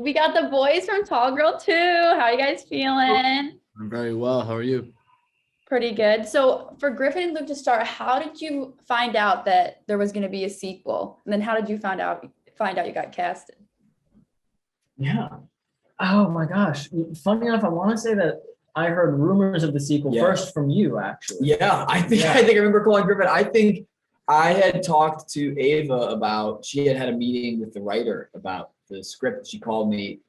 we got the boys from Tall Girl 2. How are you guys feeling? I'm very well. How are you? Pretty good. So for Griffin and Luke to start, how did you find out that there was going to be a sequel? And then how did you find out you got casted? Yeah. Oh my gosh. Funny enough, I want to say that I heard rumors of the sequel first from you, actually. Yeah, I think I remember calling Griffin. I think I had talked to Ava about, she had a meeting with the writer about the script. She called me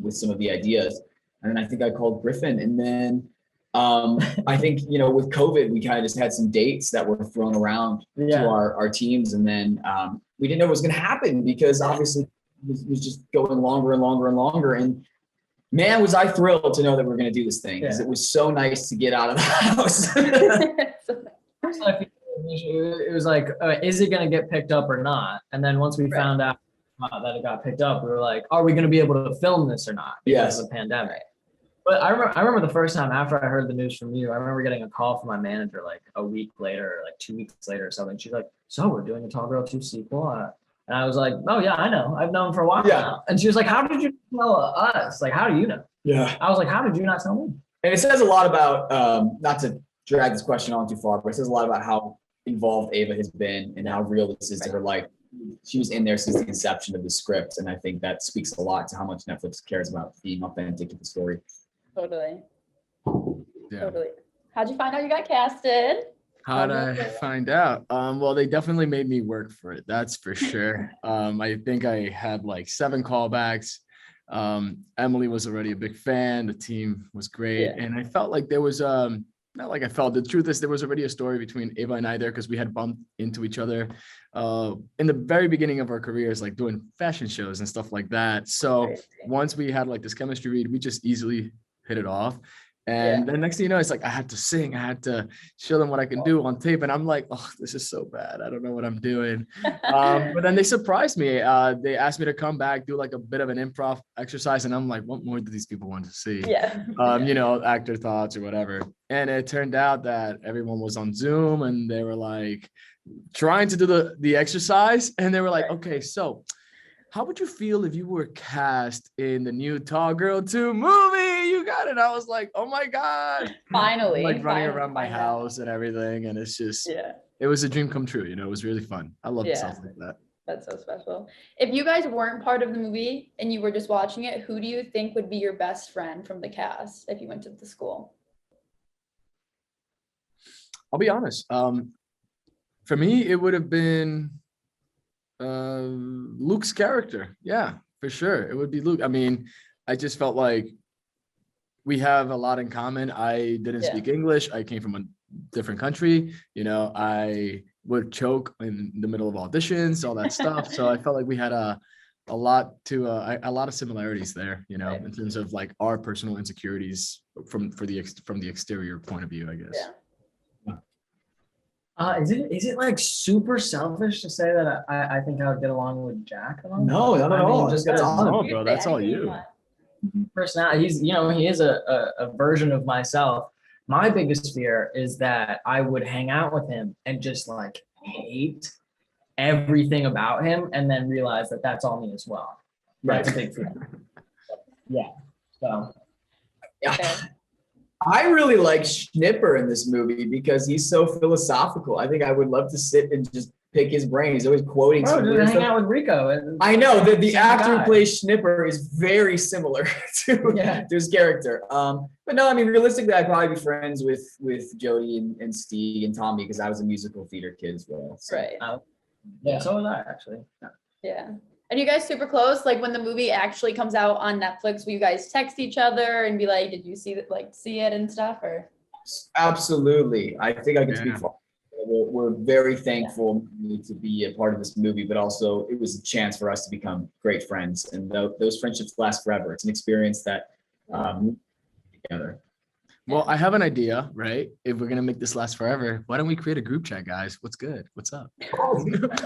with some of the ideas. And then I think I called Griffin. And then I think, with COVID, we kind of just had some dates that were thrown around to our teams. And then we didn't know what was going to happen because obviously it was just going longer and longer and longer. And man, was I thrilled to know that we were going to do this thing because it was so nice to get out of the house. It was like, is it going to get picked up or not? And then once we found out that it got picked up, we were like, are we going to be able to film this or not because of the pandemic? But I remember the first time after I heard the news from you, I remember getting a call from my manager like a week later, like 2 weeks later or something. She's like, so we're doing a Tall Girl 2 sequel? And I was like, oh yeah, I know. I've known for a while now. And she was like, how did you tell us? Like, how do you know? Yeah. I was like, how did you not tell me? And it says a lot about, not to drag this question on too far, but it says a lot about how involved Ava has been and how real this is to her life. She was in there since the inception of the script. And I think that speaks a lot to how much Netflix cares about being authentic to the story. Totally. Yeah. Totally. How'd you find out you got casted? How'd I find out? Well, they definitely made me work for it. That's for sure. I think I had like 7 callbacks. Emily was already a big fan. The team was great. And I felt like there was, not like I felt, the truth is there was already a story between Ava and I there because we had bumped into each other in the very beginning of our careers, like doing fashion shows and stuff like that. So once we had like this chemistry read, we just easily hit it off. And then next thing you know, it's like I had to sing, I had to show them what I can do on tape. And I'm like, oh, this is so bad. I don't know what I'm doing. But then they surprised me. They asked me to come back, do like a bit of an improv exercise. And I'm like, what more do these people want to see? Actor thoughts or whatever. And it turned out that everyone was on Zoom and they were like trying to do the exercise. And they were like, okay, so how would you feel if you were cast in the new Tall Girl 2 movie? You got it. I was like, oh my God. Finally. I'm like running around my house and everything. And it's just, it was a dream come true. It was really fun. I love stuff like that. That's so special. If you guys weren't part of the movie and you were just watching it, who do you think would be your best friend from the cast if you went to the school? I'll be honest. For me, it would have been Luke's character. Yeah, for sure. It would be Luke. I mean, I just felt like we have a lot in common. I didn't speak English. I came from a different country. I would choke in the middle of auditions, all that stuff. So I felt like we had a lot of similarities there, in terms of like our personal insecurities from the exterior point of view, I guess. Is it like super selfish to say that I think I would get along with Jack? No, not at all. That's all, bro. That's all you. Personality. He is a version of myself. My biggest fear is that I would hang out with him and just like hate everything about him and then realize that that's all me as well. That's a big fear. So. I really like Schnipper in this movie because he's so philosophical. I think I would love to sit and just pick his brain. He's always quoting something. Hang out with Rico. I know that the actor who plays Schnipper is very similar to his character. But no, I mean, realistically, I'd probably be friends with Jodi and Stig and Tommy because I was a musical theater kid as well. So. Right. So was I actually. Yeah. And you guys super close? Like when the movie actually comes out on Netflix, will you guys text each other and be like, did you see it and stuff? Or absolutely. I think I can speak for. We're very thankful to be a part of this movie, but also it was a chance for us to become great friends, and those friendships last forever. It's an experience that together. Well, I have an idea, right? If we're gonna make this last forever, why don't we create a group chat, guys? What's good? What's up?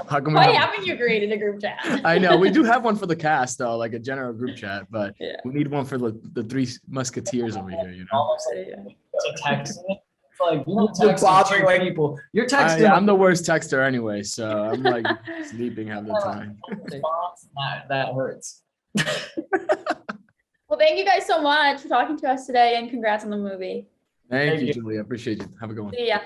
How come why haven't you created a group chat? I know we do have one for the cast, though, like a general group chat, but we need one for the 3 musketeers over here. So text. Like you don't bothering like people. You're texting. I'm the worst texter anyway, so I'm like sleeping half the time. That hurts. thank you guys so much for talking to us today, and congrats on the movie. Thank Thank you, you. Julie. I appreciate you. Have a good one. See ya.